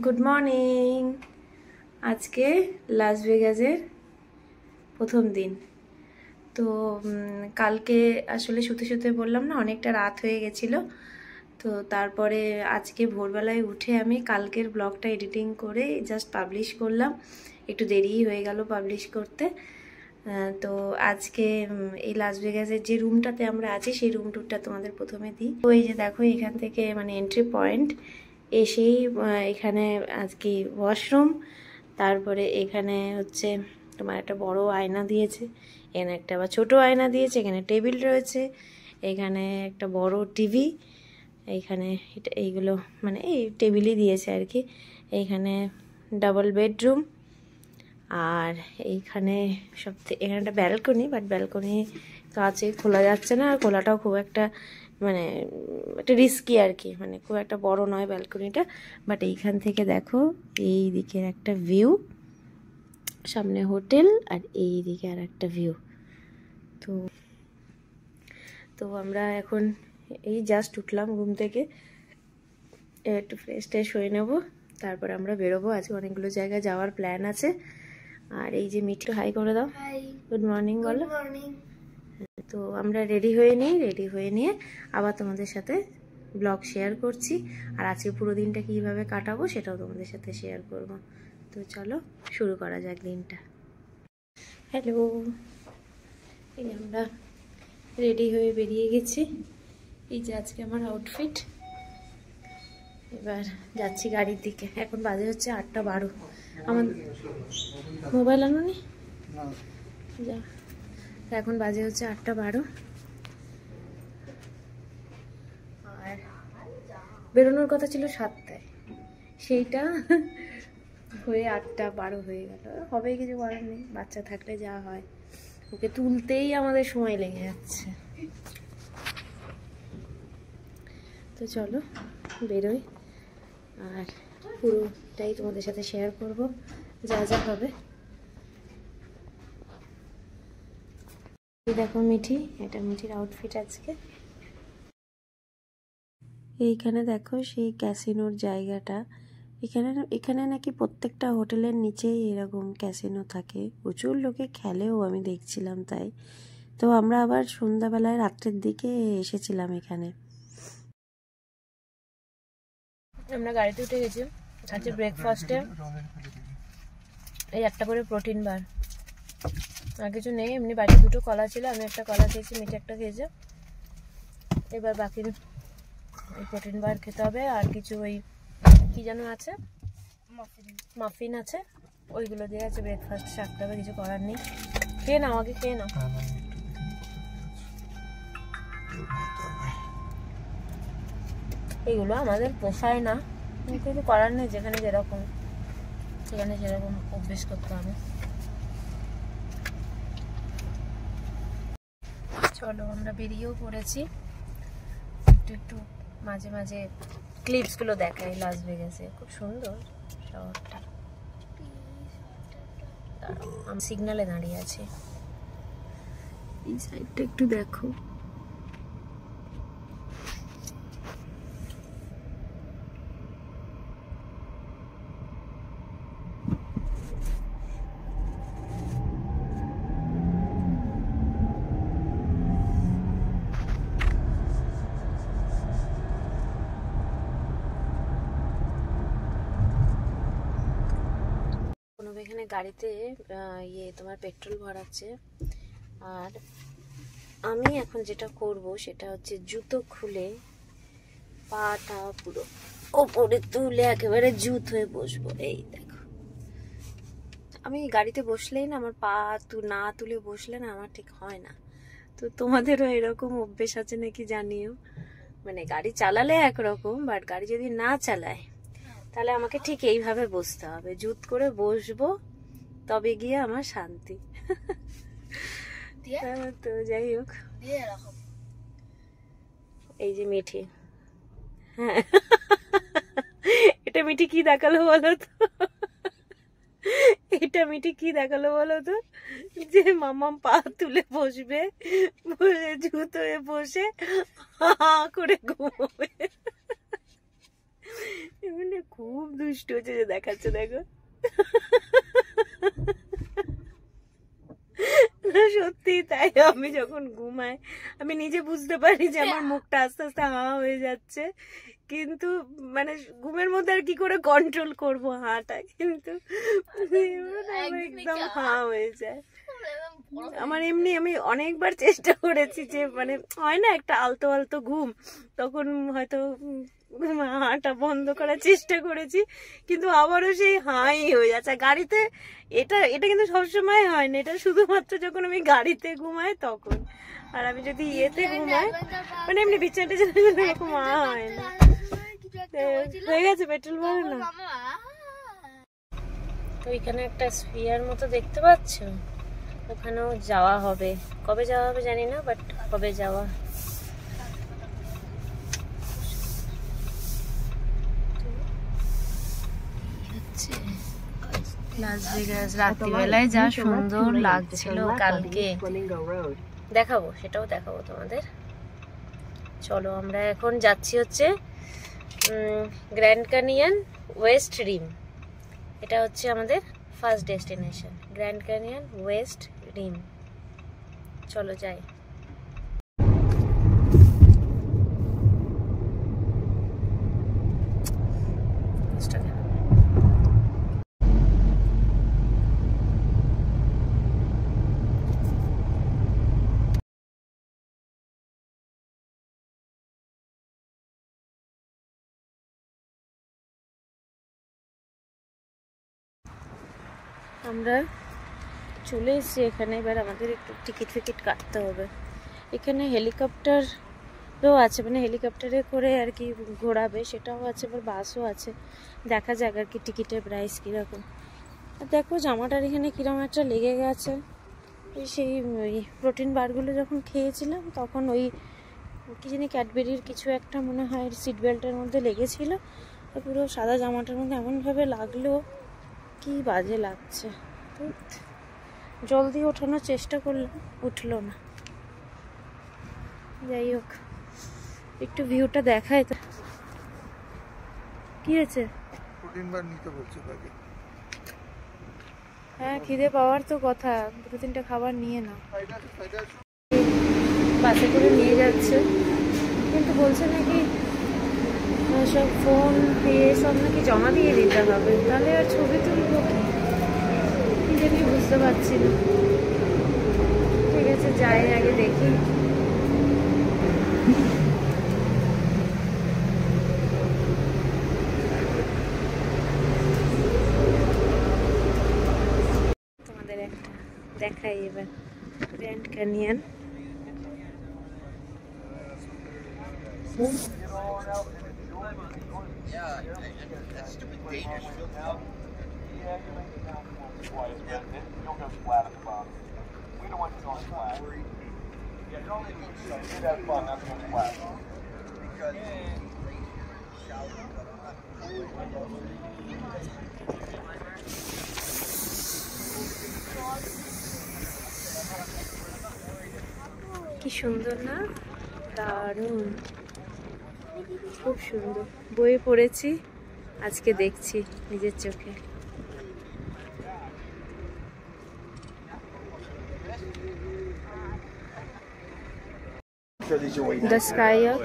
Good morning. আজকে লাস ভেগাসের প্রথম দিন। তো কালকে আসলে শুতে শুতে বললাম না, অনেকটা রাত হয়ে গেছিল। তো তারপরে আজকে ভোরবেলায় উঠে আমি কালকের ব্লগটা এডিটিং করে জাস্ট পাবলিশ করলাম। একটু দেরিই হয়ে গেল পাবলিশ করতে। তো আজকে এই লাস ভেগাসের যে রুমটাতে আমরা আছি সেই রুম টুরটা তোমাদের প্রথমে দিই। তো এই যে দেখো, এখান থেকে মানে এন্ট্রি পয়েন্ট এসেই এখানে আজকে ওয়াশরুম, তারপরে এখানে হচ্ছে তোমার একটা বড় আয়না দিয়েছে, এখানে একটা আবার ছোটো আয়না দিয়েছে, এখানে টেবিল রয়েছে, এখানে একটা বড় টিভি, এইখানে এইগুলো মানে এই টেবিলই দিয়েছে আর কি। এইখানে ডাবল বেডরুম, আর এইখানে এখানে একটা ব্যালকনি, বাট ব্যালকনি কাছে খোলা যাচ্ছে না, আর খোলাটাও খুব একটা মানে একটা রিস্কি আর কি, মানে খুব একটা বড় নয় ব্যালকনিটা। বাট এইখান থেকে দেখো এই দিকের একটা ভিউ, সামনে হোটেল, আর এই দিকে আর একটা ভিউ। তো তো আমরা এখন এই জাস্ট উঠলাম ঘুম থেকে, একটু ফ্রেশ ট্রেশ হয়ে নেবো, তারপর আমরা বেরোবো। আজকে অনেকগুলো জায়গায় যাওয়ার প্ল্যান আছে। আর এই যে মিঠু হাই করে দাও, গুড মর্নিং বলো। তো আমরা রেডি হয়ে নিয়ে আবার তোমাদের সাথে ব্লগ শেয়ার করছি। আর আজকে পুরো দিনটা কীভাবে কাটাবো সেটাও তোমাদের সাথে শেয়ার করব। তো চলো শুরু করা যাক দিনটা। হ্যালো, এই আমরা রেডি হয়ে বেরিয়ে গেছি। এই যে আজকে আমার আউটফিট। এবার যাচ্ছি গাড়ির দিকে। এখন বাজে হচ্ছে 8:12। আমার মোবাইল আনোনি? যা, এখন বাজে হচ্ছে 8:12। আর বেরোনোর কথা ছিল 7টায়, সেইটা হয়ে 8:12 হয়ে গেল। হবে কিছু করার নেই, বাচ্চা থাকলে যা হয়, ওকে তুলতেই আমাদের সময় লেগে যাচ্ছে। তো চলো বেরোই, আর পুরোটাই তোমাদের সাথে শেয়ার করব যা যা হবে। দেখো মিঠি, এটা মিঠির আউটফিট আজকে। এইখানে দেখো সেই ক্যাসিনোর জায়গাটা। এখানে নাকি প্রত্যেকটা হোটেলের নিচেই এরকম ক্যাসিনো থাকে, প্রচুর লোকে খেলেও আমি দেখছিলাম। তাই তো আমরা আবার সন্ধ্যাবেলায় রাত্রের দিকে এসেছিলাম এখানে। আমরা গাড়িতে উঠে গেছি। আজকে ব্রেকফাস্টে এই একটা করে প্রোটিন বার, আর কিছু নেই। এমনি বাড়িতে দুটো কলা ছিল, আমি একটা কলা খেয়েছি, মিঠে একটা খেয়েছে। এবার বাকি এই প্রোটিন বার খেতে হবে। আর কিছু ওই কি যেন আছে, মাফিন আছে, ওইগুলো দিয়ে আছে ব্রেকফাস্ট সারতে হবে, কিছু করার নেই। খেয়ে নাও, আগে খেয়ে নাও। এইগুলো আমাদের পোষায় না, কিছু করার নেই, যেখানে যেরকম সেখানে সেরকম অভ্যেস করতে হবে। চলো আমরা বেরিয়েও পড়েছি। একটু একটু মাঝে মাঝে ক্লিপসগুলো দেখাই লাস ভেগাসে, খুব সুন্দর শহরটা। আমি সিগন্যালে দাঁড়িয়ে আছি, এই সাইডটা একটু দেখো। এখানে গাড়িতে তোমার পেট্রোল ভরাচ্ছে। আর আমি এখন যেটা করব সেটা হচ্ছে জুতো খুলে পাটা পুরো ওপরে তুলে একেবারে জুত হয়ে বসবো। এই দেখো, আমি গাড়িতে বসলেই না, আমার পা না তুলে বসলে না আমার ঠিক হয় না। তো তোমাদেরও এরকম অভ্যেস আছে নাকি জানিও। মানে গাড়ি চালালে একরকম, বাট গাড়ি যদি না চালায় তাহলে আমাকে ঠিক এইভাবে বসতে হবে, জুত করে বসবো, তবে গিয়ে আমার শান্তি। তো যাই হোক, এই যে মিঠি, হ্যাঁ এটা মিঠি কি দেখালো বলো তো, এটা মিঠি কি দেখালো বলো তো, যে মামাম পা তুলে বসবে, বসে জুত হয়ে বসে হা করে ঘুমোবে। মানে খুব দুষ্টু হচ্ছে যে দেখাচ্ছে, দেখো। সত্যি তাই, আমি যখন ঘুমাই আমি নিজে বুঝতে পারি যে আমার মুখটা আস্তে আস্তে হা হয়ে যাচ্ছে, কিন্তু মানে ঘুমের মধ্যে আর কি করে কন্ট্রোল করব হাটা, কিন্তু একদম হা হয়ে যায় আমার। এমনি আমি অনেকবার চেষ্টা করেছি যে মানে হয় না একটা আলতো আলতো ঘুম, তখন হয়তো হাঁটা বন্ধ করার চেষ্টা করেছি, কিন্তু আবারও সেই হাই হয়ে যাচ্ছে গাড়িতে। এটা এটা কিন্তু সবসময় হয় না, এটা শুধুমাত্র যখন আমি গাড়িতে ঘুমাই তখন। আর আমি যদি ইয়েতে ঘুমাই মানে এমনি বিছানাতে এরকম হয় না। হয়ে গেছে, পেট্রোল ভরে না। তো এখানে একটা স্পিয়ার মতো দেখতে পাচ্ছ, ওখানেও যাওয়া হবে। কবে যাওয়া হবে জানি না, বাট কবে যাওয়া। লাস ভেগাস রাত্রিবেলায় যা সুন্দর লাগছিল কালকে, দেখাবো, সেটাও দেখাবো তোমাদের। চলো আমরা এখন যাচ্ছি হচ্ছে গ্র্যান্ড ক্যানিয়ন ওয়েস্ট রিম। এটা হচ্ছে আমাদের first destination, Grand Canyon West Rim. চলো যাই। আমরা চলে এসেছি এখানে, এবার আমাদের একটু টিকিট ফিকিট কাটতে হবে। এখানে হেলিকপ্টারও আছে, মানে হেলিকপ্টারে করে আর কি ঘোরাবে, সেটাও আছে, আবার বাসও আছে। দেখা যাক আর কি টিকিটের প্রাইস কীরকম। আর দেখো জামাটার এখানে কীরকম একটা লেগে গেছে, সেই ওই প্রোটিন বারগুলো যখন খেয়েছিলাম তখন ওই কি জানি ক্যাডবেরির কিছু একটা মনে হয় সিট বেল্টের মধ্যে লেগেছিলো, পুরো সাদা জামাটার মধ্যে এমনভাবে লাগলো, কি বাজে লাগছে। তো জলদি ওঠানোর চেষ্টা করলাম, উঠলো না। যাই হোক, একটু ভিউটা দেখায় তো। কি হয়েছে? হ্যাঁ, খিদে পাওয়ার তো কথা, 2-3টা খাবার নিয়ে নাও। বাসে করে নিয়ে যাচ্ছে, কিন্তু বলছে নাকি সব ফোন পে সব নাকি জমা দিয়ে দিতে হবে, তাহলে আর ছবি তুলবো কি জানি, বুঝতে পারছি না। ঠিক আছে, যাই আগে দেখি। তোমাদের একটা দেখাই এবার গ্র্যান্ড ক্যানিয়ন। কি সুন্দর না, দারুণ, খুব সুন্দর। বইয়ে পড়েছি, আজকে দেখছি নিজের চোখে। The Skyhawk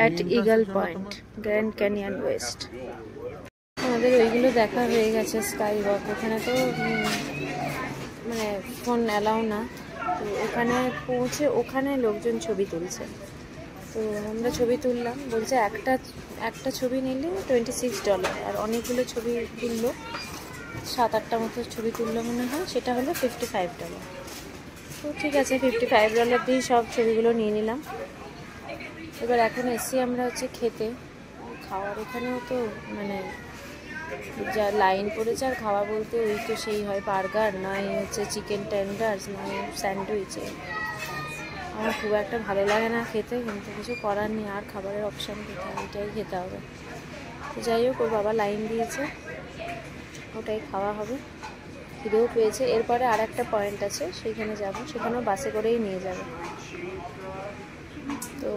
at Eagle Point, Grand Canyon West। আমাদের ওইগুলো দেখা হয়ে গেছে, স্কাইওয়াক। ওখানে তো মানে ফোন অ্যালাউ না, তো ওখানে পৌঁছে ওখানে লোকজন ছবি তুলছে, তো আমরা ছবি তুললাম। বলছে একটা ছবি নিলে $26, আর অনেকগুলো ছবি তুললো, 7-8টা মতো ছবি তুললো মনে হয়, সেটা হলো $55। তো ঠিক আছে, $55 দিয়েই সব ছবিগুলো নিয়ে নিলাম। এবার এখন এসছি আমরা হচ্ছে খেতে, খাওয়ার এখানেও তো মানে যা লাইন পড়েছে, আর খাওয়া বলতে ওই তো সেই হয় বার্গার, নয় হচ্ছে চিকেন টেন্ডার্স, নয় স্যান্ডউইচ। আমার খুব একটা ভালো লাগে না খেতে, কিন্তু কিছু করার নেই, আর খাবারের অপশান কোথায়, এটাই খেতে হবে। তো যাই হোক, ওর বাবা লাইন দিয়েছে, ওটাই খাওয়া হবে। খিদেও পেয়েছে। এরপরে আর একটা পয়েন্ট আছে, সেইখানে যাব, সেখানেও বাসে করেই নিয়ে যাবে। তো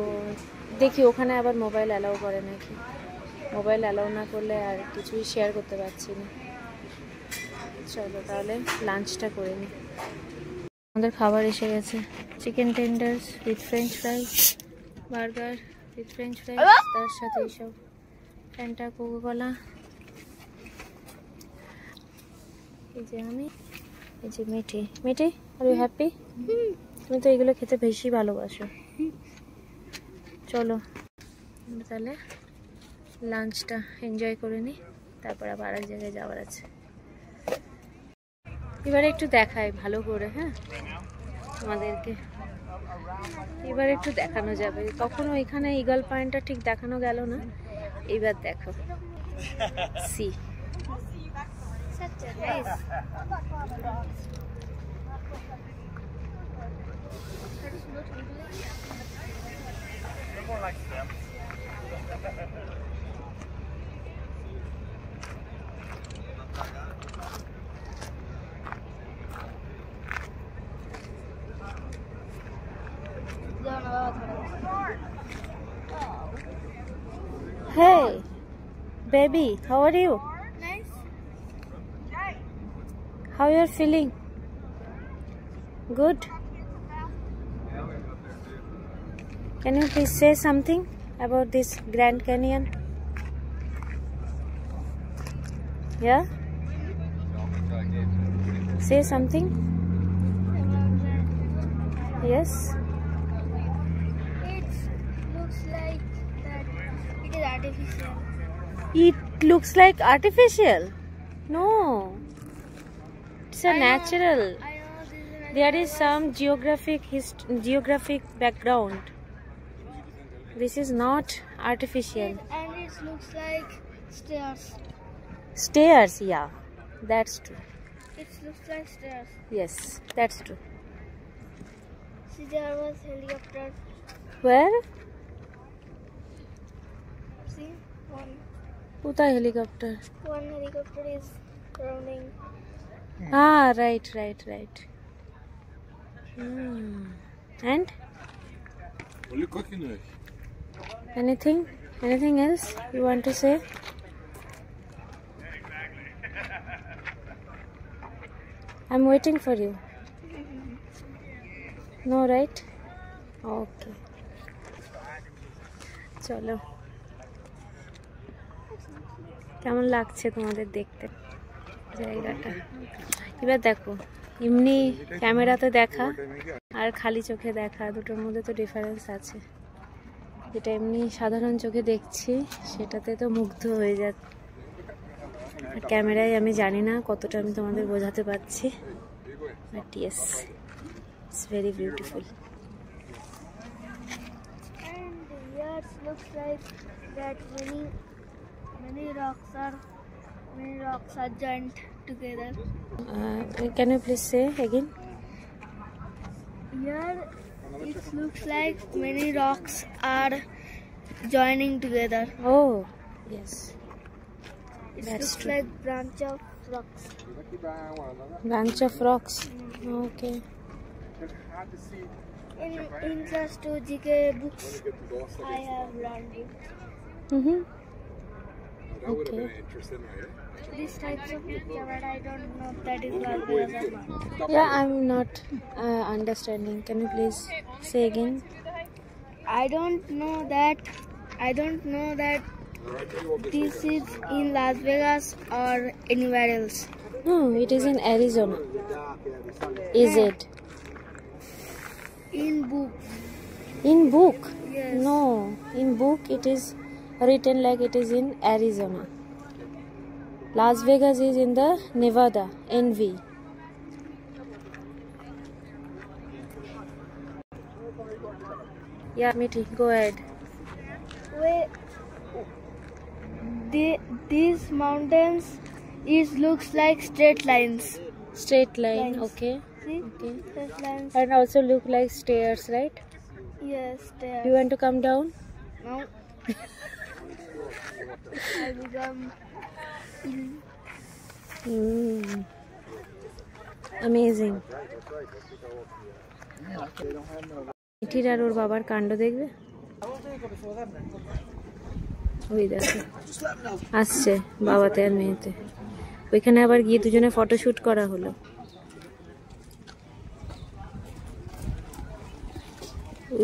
দেখি ওখানে আবার মোবাইল অ্যালাউ করে নাকি। মোবাইল অ্যালাউ না করলে আর কিছুই শেয়ার করতে পারছি না। চলো তাহলে লাঞ্চটা করে নিই। আমাদের খাবার এসে গেছে, chicken tenders with French fries, burger with French fries, তার সাথে এইসব ফ্যান্টা, কোকা-কোলা। এই যে আমি, এই যে Mithi. Mithi, are you happy? তুমি তো এগুলো খেতে বেশি ভালোবাসো। চলো তাহলে লাঞ্চটা এনজয় করে নিই, তারপর আবার আরেক জায়গায় যাওয়ার আছে। এবারে একটু দেখাই ভালো করে, হ্যাঁ তোমাদেরকে এবার একটু দেখানো যাবে। কখনো এখানে ইগল পয়েন্টটা ঠিক দেখানো গেল না, এইবার দেখো। See Hey, baby, how are you? Nice. How you are feeling? Good. Can you please say something about this Grand Canyon? Yeah? Say something. Yes. It looks like that it is artificial. It looks like artificial. No. It's a natural. I know this is There is some geographic background. This is not artificial. and it looks like stairs. Stairs, yeah. That's true. It looks like stairs. Yes, that's true. See, there was helicopter. Where? See, Uta helicopter. one helicopter is surrounding. Ah, right. And Only cooking it. anything else you want to say? I'm waiting for you. No, right? Okay. চলো, কেমন লাগছে তোমাদের দেখতে জায়গাটা? এবার দেখো, এমনি ক্যামেরাতে দেখা আর খালি চোখে দেখা দুটোর মধ্যে তো ডিফারেন্স আছে। যেটা এমনি সাধারণ চোখে দেখছি সেটাতে তো মুগ্ধ হয়ে যাচ্ছে, আর ক্যামেরায় আমি জানি না কতটা আমি তোমাদের বোঝাতে পারছি, but yes, it's very beautiful. And here it looks like that many rocks are joined together. Can you please say again? Here it looks like many rocks are joining together. Oh, yes. It That's looks true. like branch of rocks. Branch of rocks. Okay. In class 2 GK books, I have learned it. Mm-hmm. That would have Okay. been interesting, right? These types of picture, but I don't know if that is Las Vegas or not. Yeah, I'm not understanding. Can you please say again? I don't know that this is in Las Vegas or anywhere else. No, it is in Arizona. Is it? In books. In book? Yes. No, in book it is written like it is in Arizona. Las Vegas is in the Nevada, NV. Yeah, Miti, go ahead. Where these mountains looks like straight lines. Straight line, Lines. okay. See? Okay. Straight lines. And also look like stairs, right? Yes, there. You want to come down? No. I become ill. Amazing. মিঠির আর ওর বাবার কাণ্ড দেখবে। ওই দেখো আসছে বাবাতে আর মেয়েতে। ওইখানে আবার গিয়ে দুজনে ফটোশুট করা হলো।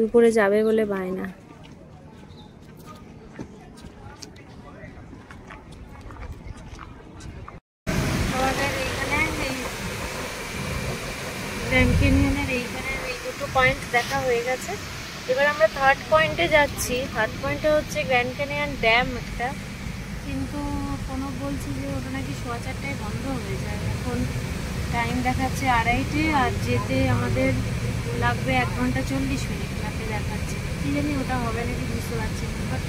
উপরে যাবে বলে বায়না। আমাদের এইখানে গ্র্যান্ড ক্যানিয়নের এইখানে এই দুটো পয়েন্ট দেখা হয়ে গেছে। এবার আমরা থার্ড পয়েন্টে যাচ্ছি। থার্ড পয়েন্টে হচ্ছে গ্র্যান্ড ক্যানিয়ন ড্যাম একটা, কিন্তু কোনো বলছে যে ওটা নাকি 4:15টায় বন্ধ হয়ে যায়। এখন টাইম দেখাচ্ছে 2:30, আর যেতে আমাদের লাগবে 1 ঘন্টা 40 মিনিট ম্যাপে দেখাচ্ছে। কী জানি ওটা হবে নাকি বুঝতে পারছি না। বাট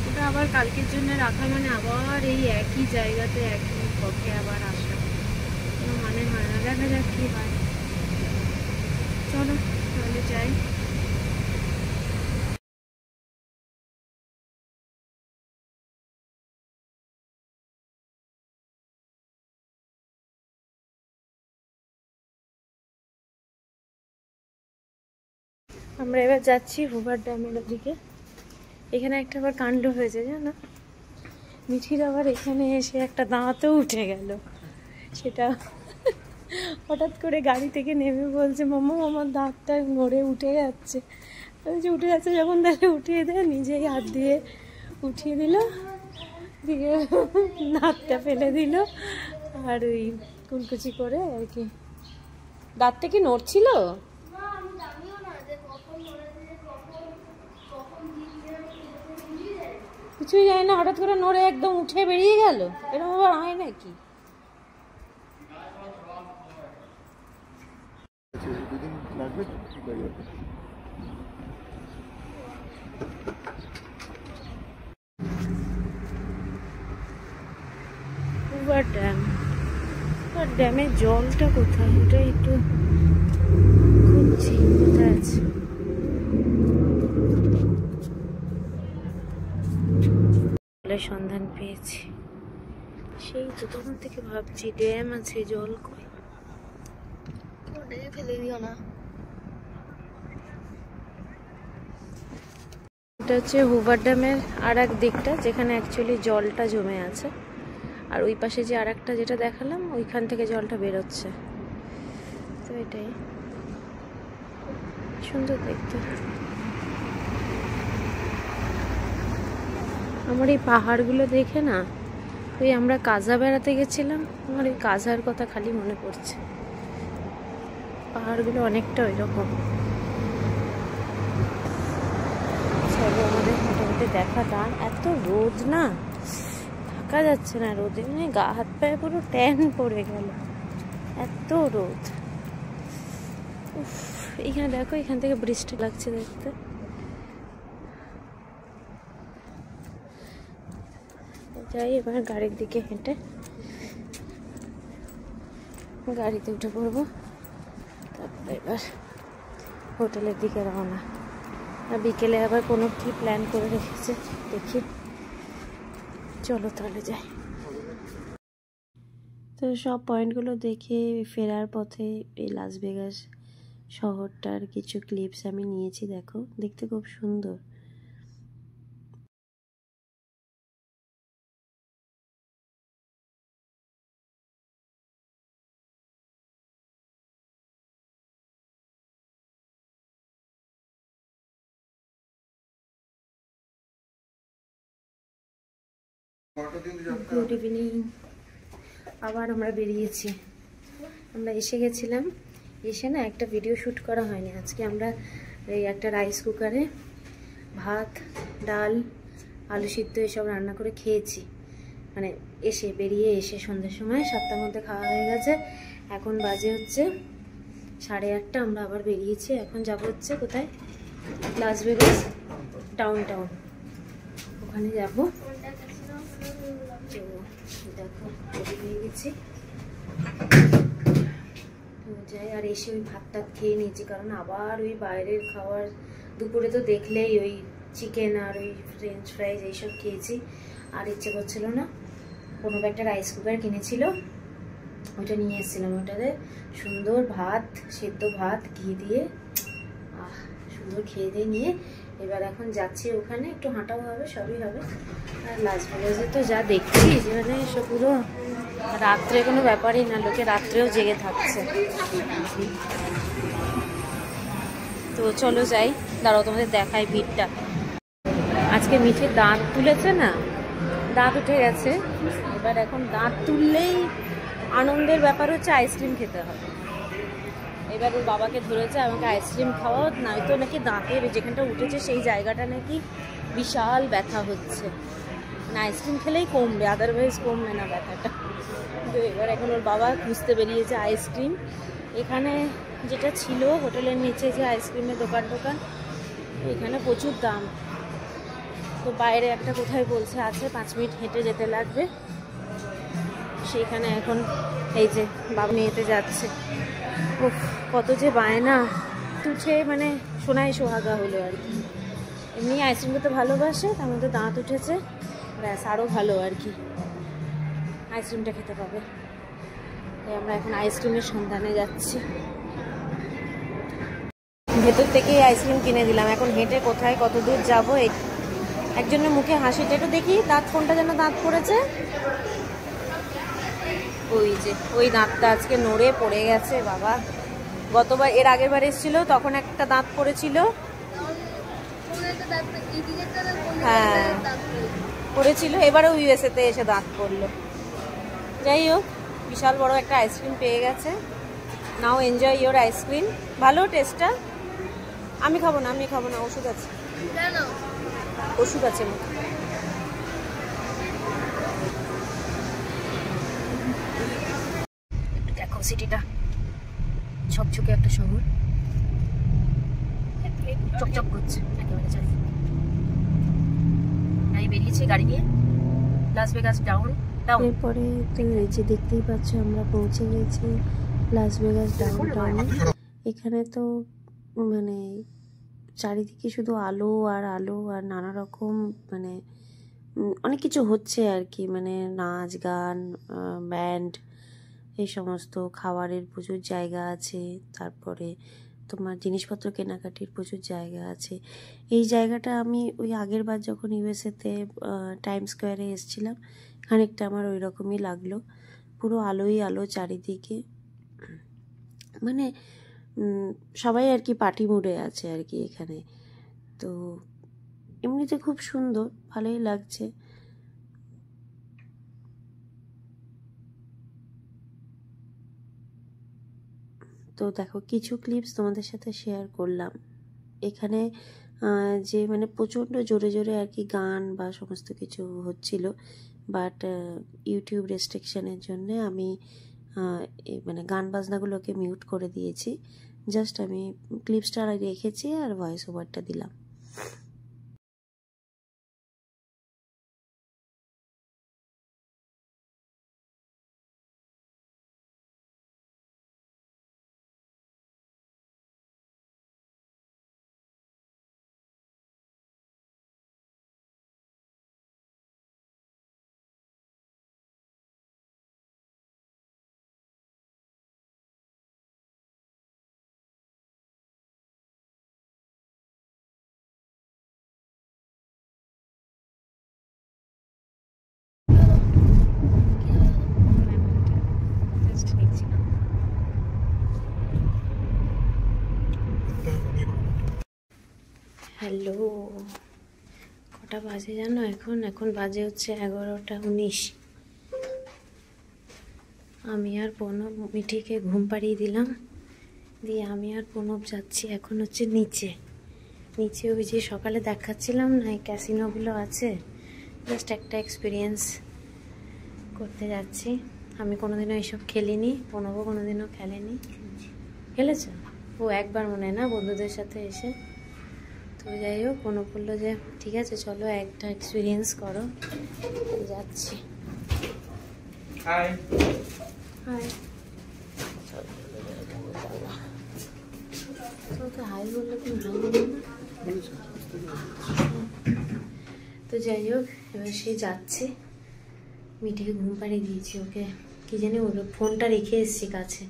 ওটা আবার কালকের জন্য রাখা মানে আবার এই একই জায়গাতে একই পথে আবার আসা, কোনো মানে হয় না। দেখা যাক কী হয়। চলো তাহলে যাই। আমরা এবার যাচ্ছি হুভার ড্যামের দিকে। এখানে একটা আবার কাণ্ড হয়েছে জানো, মিঠির আবার এখানে এসে একটা দাঁতও উঠে গেল। সেটা হঠাৎ করে গাড়ি থেকে নেমে বলছে, মাম্মা আমার দাঁতটা নড়ে উঠে যাচ্ছে। বলছে উঠে যাচ্ছে যখন তাহলে উঠিয়ে দেয়। নিজেই হাত দিয়ে উঠিয়ে দিল, দিয়ে দাঁতটা ফেলে দিল আর ওই কুলকুচি করে আর কি। দাঁতটা কি নড়ছিল? কিছুই যায় না, হঠাৎ করে নড়ে একদম উঠে বেরিয়ে গেল। এরকম আবার হয় নাকি? ড্যাম, ড্যামের জলটা কোথায় ওটা একটু খুঁজছি, কোথায় আছে। জলের সন্ধান পেয়েছি। সেই তো তখন থেকে ভাবছি ড্যাম আছে, জল কই। ফেলে দিও না। এটা হচ্ছে হুভার ড্যামের আর এক দিকটা, যেখানে অ্যাকচুয়ালি জলটা জমে আছে। আর ওই পাশে যে আর একটা যেটা দেখালাম, ওইখান থেকে জলটা বেরোচ্ছে। তো এটাই সুন্দর দেখতে। আমার এই পাহাড়গুলো দেখে না, ওই আমরা কাজা বেড়াতে গেছিলাম, আমার এই কাজার কথা খালি মনে পড়ছে। পাহাড়গুলো অনেকটা ওই রকম। চলো আমাদের মোটামুটি দেখা টান। এত রোদ না, থাকা যাচ্ছে না রোদে, মানে গা হাত পায়ে পুরো ট্যান পড়ে গেল, এত রোদ। উফ, এইখানে দেখো, এখান থেকে বৃষ্টি লাগছে দেখতে। যাই এবার গাড়ির দিকে হেঁটে, গাড়িতে উঠে পড়বো, তারপরে এবার হোটেলের দিকে রওনা। আর বিকেলে আবার কোনো কি প্ল্যান করে রেখেছে দেখি। চলো তাহলে যাই। তো সব পয়েন্টগুলো দেখে ফেরার পথে এই লাস ভেগাস শহরটার কিছু ক্লিপস আমি নিয়েছি। দেখো, দেখতে খুব সুন্দর। Good evening. আবার আমরা বেরিয়েছি। আমরা এসে গেছিলাম, এসে না একটা ভিডিও শ্যুট করা হয়নি আজকে। আমরা এই একটা রাইস কুকারে ভাত, ডাল, আলু সিদ্ধ এসব রান্না করে খেয়েছি। মানে এসে বেরিয়ে এসে সন্ধ্যের সময় 7টার মধ্যে খাওয়া হয়ে গেছে। এখন বাজে হচ্ছে 8:30। আমরা আবার বেরিয়েছি। এখন যাব হচ্ছে কোথায়, লাস ভেগাস ডাউন, ওখানে যাব। তো দেখো রেডি হয়ে গেছি, যাই। আর এসে ওই ভাত টাত খেয়ে নিয়েছি, কারণ আবার ওই বাইরের খাবার দুপুরে তো দেখলেই ওই চিকেন আর ওই ফ্রেঞ্চ ফ্রাইজ এইসব খেয়েছি। আর ইচ্ছে করছিল না। কোনো একটা রাইস কুকার কিনেছিল, ওইটা নিয়ে এসেছিলাম। ওইটাতে সুন্দর ভাত, সেদ্ধ ভাত ঘি দিয়ে সুন্দর খেয়ে দিয়ে নিয়ে এবার এখন যাচ্ছি ওখানে, একটু হাঁটাও হবে, সবই হবে। আর লাস ভেগাসে তো যা দেখছি যে মানে সব পুরো রাত্রে কোনো ব্যাপারই না, লোকে রাত্রেও জেগে থাকছে। তো চলো যাই, দাঁড়াও তোমাদের দেখাই ভিড়টা। আজকে মিঠে দাঁত তুলেছে না, দাঁত উঠে গেছে। এবার এখন দাঁত তুললেই আনন্দের ব্যাপার হচ্ছে আইসক্রিম খেতে হবে। এবার ওর বাবাকে ধরেছে আমাকে আইসক্রিম খাওয়াও, নয়তো নাকি দাঁতের যেখানটা উঠেছে সেই জায়গাটা নাকি বিশাল ব্যথা হচ্ছে, না আইসক্রিম খেলেই কমবে, আদারওয়াইজ কমবে না ব্যথাটা। তো এবার এখন ওর বাবা খুঁজতে বেরিয়েছে আইসক্রিম। এখানে যেটা ছিল হোটেলের নিচে যে আইসক্রিমের দোকান এখানে প্রচুর দাম। তো বাইরে একটা কোথায় বলছে আছে, 5 মিনিট হেঁটে যেতে লাগবে, সেইখানে এখন এই যে বাবা নিয়েতে যাচ্ছে। ও কত যে বায়না, তুছে মানে সোনায় সোহাগা হলো আর কি। এমনি আইসক্রিম খেতে ভালোবাসে, তার মধ্যে দাঁত উঠেছে, ব্যাস আরও ভালো আর কি, আইসক্রিমটা খেতে পাবে। তাই আমরা এখন আইসক্রিমের সন্ধানে যাচ্ছি। ভেতর থেকেই আইসক্রিম কিনে দিলাম, এখন হেঁটে কোথায় কত দূর যাবো। একজনের মুখে হাসিটা একটু দেখি, দাঁত কোনটা যেন দাঁত পড়েছে, ওই যে ওই দাঁতটা আজকে নড়ে পড়ে গেছে বাবা। গতবার এর আগের বার এসেছিল তখন একটা দাঁত পড়েছিল, হ্যাঁ পড়েছিল, এবারেও ইউএসএতে এসে দাঁত পড়লো। যাই হোক, বিশাল বড় একটা আইসক্রিম পেয়ে গেছে। নাও এনজয় ইওর আইসক্রিম। ভালো টেস্টটা। আমি খাবো না, ওষুধ আছে, ওষুধ আছে মুখে। দেখো সিটিটা, ঝকঝকে একটা শহর, চকচক করছে একেবারে চারিদিকে। আমি বেরিয়েছি গাড়ি নিয়ে, লাস ভেগাস ডাউন। এরপরে তো এই যে দেখতেই পাচ্ছ আমরা পৌঁছে গেছি লাস ভেগাস ডাউনটাউনে। এখানে তো মানে চারিদিকে শুধু আলো আর আলো আর নানা রকম মানে অনেক কিছু হচ্ছে আর কি, মানে নাচ গান, ব্যান্ড, এই সমস্ত। খাবারের প্রচুর জায়গা আছে, তারপরে তোমার জিনিসপত্র কেনাকাটির প্রচুর জায়গা আছে। এই জায়গাটা আমি ওই আগের বার যখন ইউএসএতে টাইম স্কোয়ারে এসেছিলাম, খানিকটা আমার ওই রকমই লাগলো, পুরো আলোই আলো চারিদিকে, মানে সবাই আর কি পার্টি মুডে আছে আর কি এখানে। তো এমনিতে খুব সুন্দর, ভালোই লাগছে। তো দেখো কিছু ক্লিপস তোমাদের সাথে শেয়ার করলাম। এখানে যে মানে প্রচণ্ড জোরে জোরে আর কি গান বা সমস্ত কিছু হচ্ছিল, বাট ইউটিউব রেস্ট্রিকশনের জন্য আমি মানে গান বাজনাগুলোকে মিউট করে দিয়েছি। জাস্ট আমি ক্লিপসটা রেখেছি আর ভয়েস ওভারটা দিলাম। হ্যালো, কটা বাজে জানো? এখন বাজে হচ্ছে 11:19। আমি আর প্রণব মিঠিকে ঘুম পাড়িয়ে দিলাম, দিয়ে আমি আর প্রণব যাচ্ছি এখন হচ্ছে নিচে ওই যে সকালে দেখাচ্ছিলাম না এই ক্যাসিনোগুলো আছে, জাস্ট একটা এক্সপিরিয়েন্স করতে যাচ্ছি। আমি কোনোদিনও এইসব খেলিনি, প্রণবও কোনোদিনও খেলেনি। খেলেছ? ও একবার মনে হয় না বন্ধুদের সাথে এসে। তো যাই হোক, মনে পড়লো যে ঠিক আছে চলো একটা এক্সপিরিয়েন্স করো, যাচ্ছি। হাই হাই, তো হাই বললে তুমি হাই বলবে না? তো যাই হোক, এবার সে যাচ্ছে, মিঠিকে ঘুম পাড়িয়ে দিয়েছি, ওকে কি জানি ওর ফোনটা রেখে এসেছি কাছে।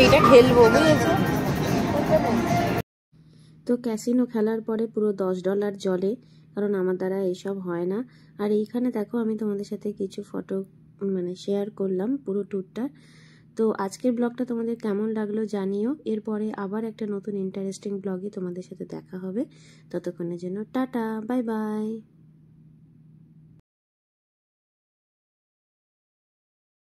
এইটা খেলবো বুঝেছো। তো ক্যাসিনো খেলার পরে পুরো $10 জলে, কারণ আমার দ্বারা এইসব হয় না। আর এইখানে দেখো আমি তোমাদের সাথে কিছু ফটো শেয়ার করলাম পুরো ট্যুরটা। তো আজকের ব্লগটা তোমাদের কেমন লাগলো জানিও। এরপরে আবার একটা নতুন ইন্টারেস্টিং ব্লগে তোমাদের সাথে দেখা হবে। ততক্ষণের জন্য টাটা, বাই বাই।